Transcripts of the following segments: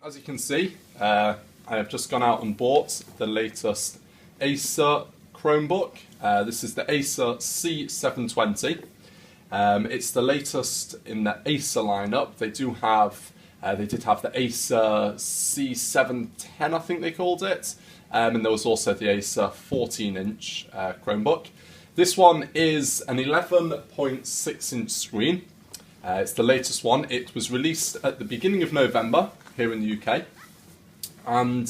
As you can see, I have just gone out and bought the latest Acer Chromebook. This is the Acer C720. It's the latest in the Acer lineup. They did have the Acer C710, I think they called it, and there was also the Acer 14-inch Chromebook. This one is an 11.6-inch screen. It's the latest one. It was released at the beginning of November here in the UK, and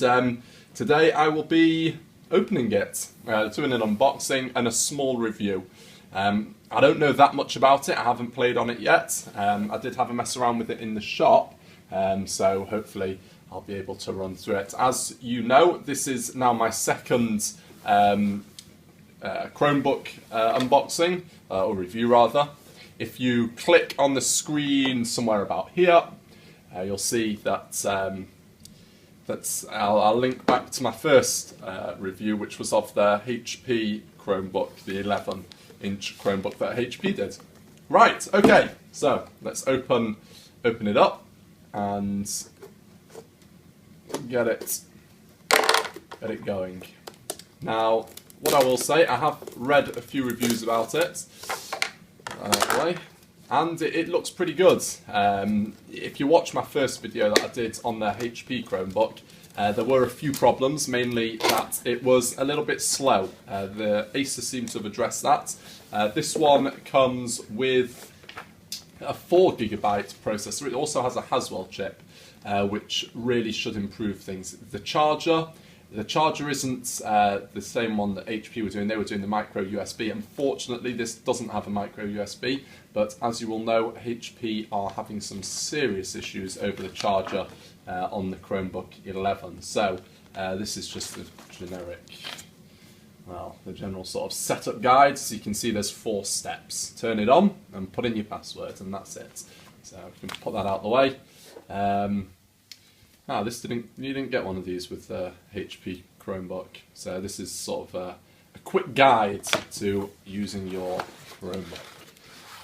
today I will be opening it, doing an unboxing and a small review. I don't know that much about it. I haven't played on it yet. I did have a mess around with it in the shop, so hopefully I'll be able to run through it. As you know, this is now my second Chromebook unboxing, or review rather. If you click on the screen somewhere about here, you'll see that I'll link back to my first review, which was of the HP Chromebook, the 11-inch Chromebook that HP did. Right, okay, so let's open it up and get it going. Now, what I will say, I have read a few reviews about it, and it looks pretty good. If you watch my first video that I did on the HP Chromebook, there were a few problems, mainly that it was a little bit slow. The Acer seemed to have addressed that. This one comes with a 4GB processor. It also has a Haswell chip, which really should improve things. The charger isn't the same one that HP were doing. They were doing the micro USB. Unfortunately, this doesn't have a micro USB, but as you will know, HP are having some serious issues over the charger on the Chromebook 11. So this is just the generic, the general sort of setup guide. So you can see there's 4 steps. Turn it on and put in your password, and that's it. So we can put that out of the way. You didn't get one of these with the HP Chromebook, so this is sort of a quick guide to using your Chromebook.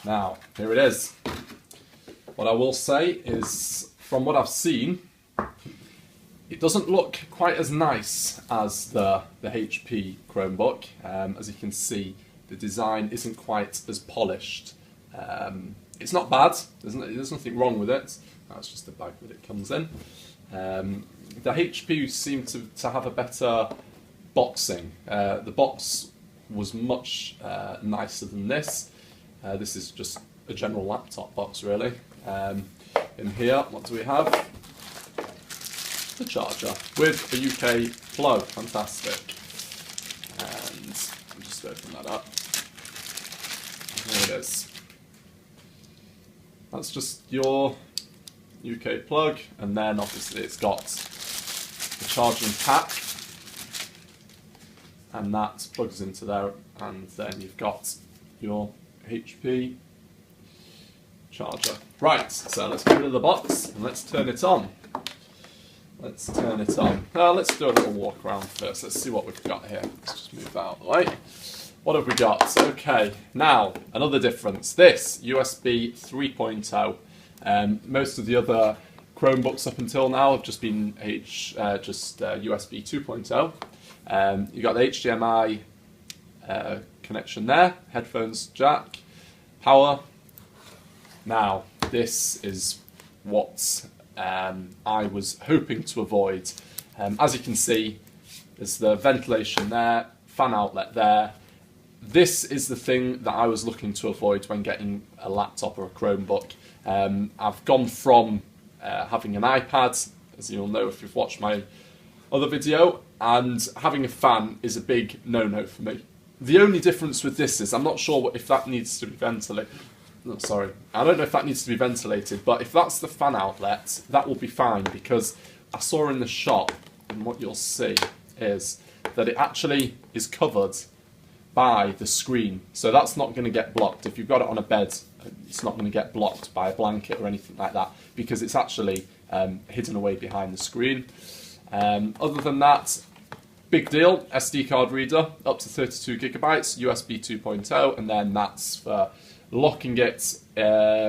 Now, here it is. What I will say is, from what I've seen, it doesn't look quite as nice as the HP Chromebook. As you can see, the design isn't quite as polished. It's not bad, there's nothing wrong with it. That's just the bag that it comes in. The HP seemed to have a better boxing. The box was much nicer than this. This is just a general laptop box, really. In here, what do we have? The charger with a UK plug. Fantastic. And I'll just open that up. There it is. That's just your UK plug, and then obviously it's got the charging pack, and that plugs into there, and then you've got your HP charger. Right, so let's get rid of the box and let's turn it on. Let's do a little walk around first. Let's see what we've got here. Let's just move that out of the way. What have we got? Okay, now another difference. This USB 3.0. Most of the other Chromebooks up until now have just been USB 2.0. You've got the HDMI connection there, headphones jack, power. Now, this is what I was hoping to avoid. As you can see, there's the ventilation there, fan outlet there. This is the thing that I was looking to avoid when getting a laptop or a Chromebook. I've gone from having an iPad, as you'll know if you've watched my other video, and having a fan is a big no-no for me. The only difference with this is I'm not sure if that needs to be ventilated. No, sorry, I don't know if that needs to be ventilated, but if that's the fan outlet, that will be fine, because I saw in the shop, and what you'll see is that it actually is covered by the screen, so that's not going to get blocked. If you've got it on a bed, it's not going to get blocked by a blanket or anything like that, because it's actually hidden away behind the screen. Other than that, big deal, SD card reader, up to 32GB, USB 2.0, and then that's for looking it.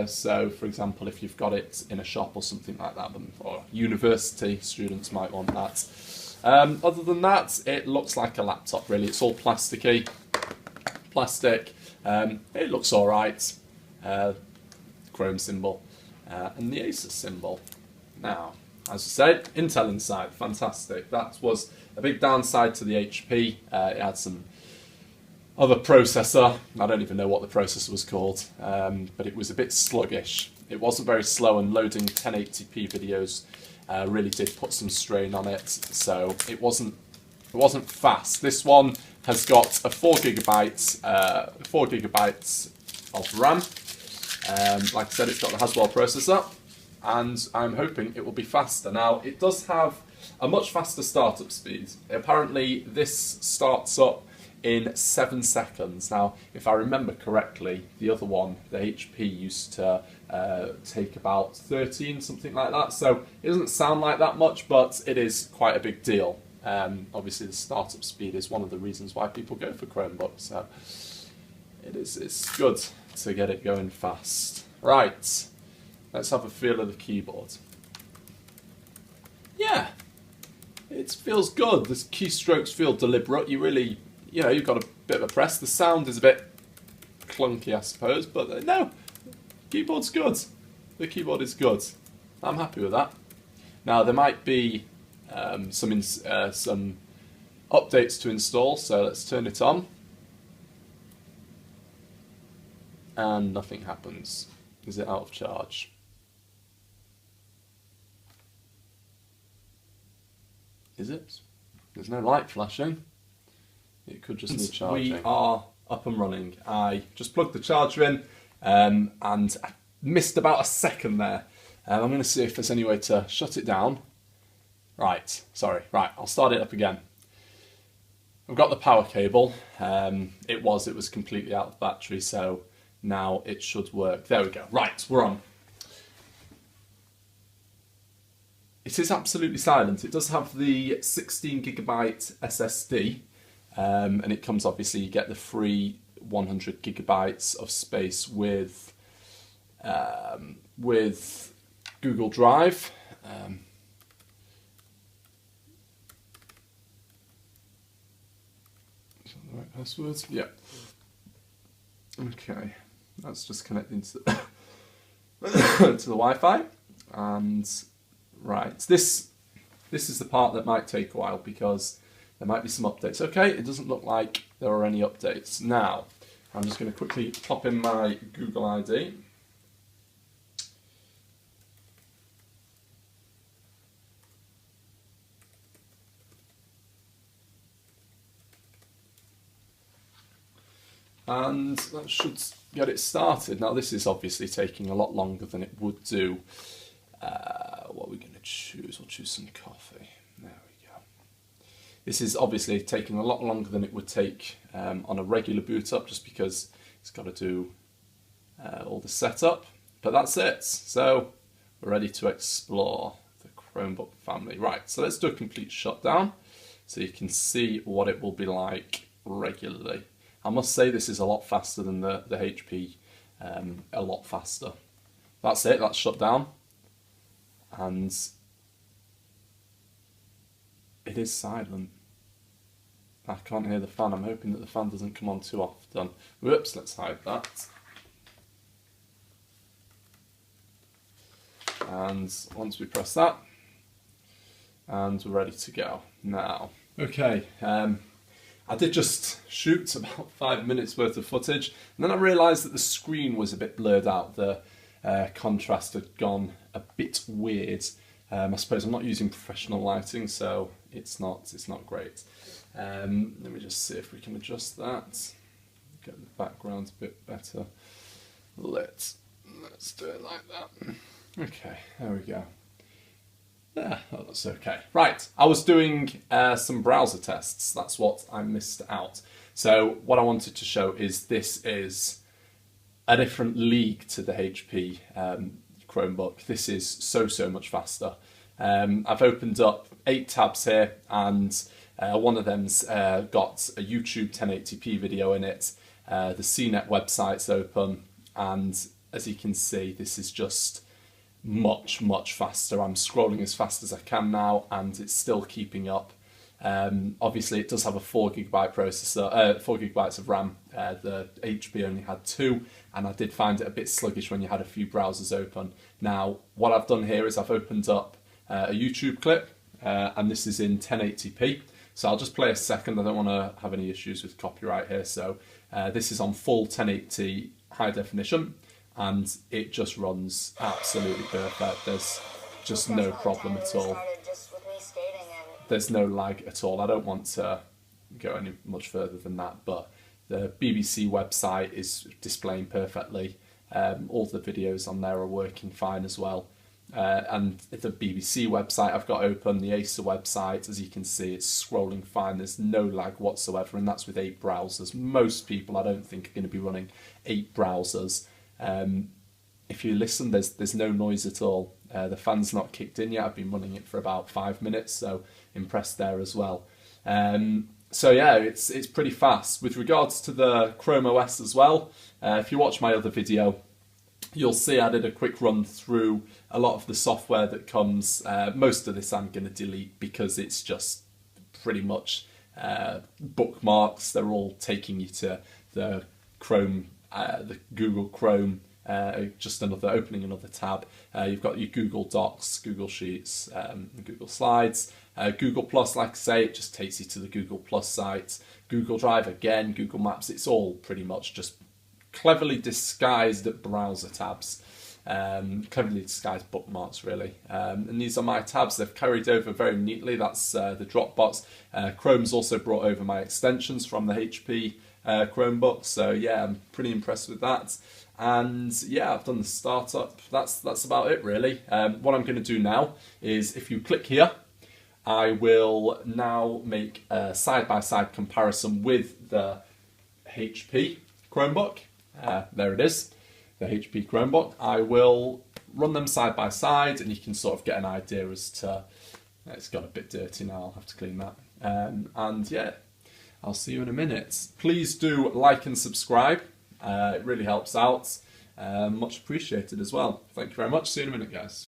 So, for example, if you've got it in a shop or something like that, or university students might want that. Other than that, it looks like a laptop, really. It's all plasticky. Plastic. It looks all right. Chrome symbol and the Acer symbol. Now, as I said, Intel inside, fantastic. That was a big downside to the HP. It had some other processor. I don't even know what the processor was called, but it was a bit sluggish. It wasn't very slow, and loading 1080p videos really did put some strain on it. So it wasn't fast. This one has got a 4 gigabytes of RAM. Like I said, it's got the Haswell processor, and I'm hoping it will be faster. Now, it does have a much faster startup speed. Apparently, this starts up in 7 seconds. Now, if I remember correctly, the other one, the HP, used to take about 13, something like that. So it doesn't sound like that much, but it is quite a big deal. Obviously, the startup speed is one of the reasons why people go for Chromebooks. So it's good to get it going fast. Right, let's have a feel of the keyboard. Yeah, it feels good. The keystrokes feel deliberate. You've got a bit of a press. The sound is a bit clunky, I suppose, but no, keyboard's good. The keyboard is good. I'm happy with that. Now, there might be some updates to install, so let's turn it on. And nothing happens. Is it out of charge? Is it? There's no light flashing. It could just need charging. We are up and running. I just plugged the charger in, and I missed about a second there. I'm going to see if there's any way to shut it down. Right, I'll start it up again. I've got the power cable. It was completely out of battery, so now it should work. There we go. Right, we're on. It is absolutely silent. It does have the 16 gigabyte SSD, and it comes, obviously, you get the free 100 gigabytes of space with Google Drive. Is that the right password? Yeah. Okay, that's just connecting to the, to the Wi-Fi, and right, this is the part that might take a while because there might be some updates. Okay, it doesn't look like there are any updates. Now, I'm just going to quickly pop in my Google ID. And that should get it started. Now, this is obviously taking a lot longer than it would do. What are we going to choose? We'll choose some coffee. There we go. This is obviously taking a lot longer than it would take on a regular boot up, just because it's got to do all the setup. But that's it. So we're ready to explore the Chromebook family. Right, so let's do a complete shutdown so you can see what it will be like regularly. I must say this is a lot faster than the HP, a lot faster. That's it, that's shut down. And it is silent. I can't hear the fan. I'm hoping that the fan doesn't come on too often. Whoops, let's hide that. And once we press that, and we're ready to go. Now, okay, I did just shoot about 5 minutes worth of footage, and then I realised that the screen was a bit blurred out. The contrast had gone a bit weird. I suppose I'm not using professional lighting, so it's not great. Let me just see if we can adjust that. Get the background a bit better lit. Let's do it like that. Okay, there we go. Yeah, oh, that's okay. Right, I was doing some browser tests. That's what I missed out. So what I wanted to show is this is a different league to the HP Chromebook. This is so much faster. I've opened up 8 tabs here, and one of them's got a YouTube 1080p video in it. The CNET website's open, and as you can see, this is just much faster. I'm scrolling as fast as I can now, and it's still keeping up. Obviously, it does have a 4GB processor, 4GB of RAM. The HP only had 2, and I did find it a bit sluggish when you had a few browsers open. Now, what I've done here is I've opened up a YouTube clip, and this is in 1080p. So I'll just play a second. I don't want to have any issues with copyright here. So this is on full 1080 high definition, and it just runs absolutely perfect. There's just no problem at all. There's no lag at all. I don't want to go any much further than that, but the BBC website is displaying perfectly. All the videos on there are working fine as well. And the BBC website I've got open, the Acer website, as you can see, it's scrolling fine. There's no lag whatsoever, and that's with 8 browsers. Most people, I don't think, are going to be running 8 browsers. If you listen, there's no noise at all. The fan's not kicked in yet. I've been running it for about 5 minutes, so impressed there as well. So yeah, it's pretty fast. With regards to the Chrome OS as well, if you watch my other video, you'll see I did a quick run through a lot of the software that comes. Most of this I'm going to delete because it's just pretty much bookmarks. They're all taking you to the Chrome, the Google Chrome, just opening another tab. You've got your Google Docs, Google Sheets, Google Slides, Google Plus, like I say, it just takes you to the Google Plus site. Google Drive again, Google Maps, it's all pretty much just cleverly disguised browser tabs, cleverly disguised bookmarks really. And these are my tabs. They've carried over very neatly. That's the Dropbox. Chrome's also brought over my extensions from the HP Chromebook. So yeah, I'm pretty impressed with that. And yeah, I've done the startup. That's about it really. What I'm going to do now is, if you click here, I will now make a side-by-side comparison with the HP Chromebook. There it is, the HP Chromebook. I will run them side by side, and you can sort of get an idea as to. It's got a bit dirty now, I'll have to clean that. And yeah, I'll see you in a minute. Please do like and subscribe. It really helps out. Much appreciated as well. Thank you very much. See you in a minute, guys.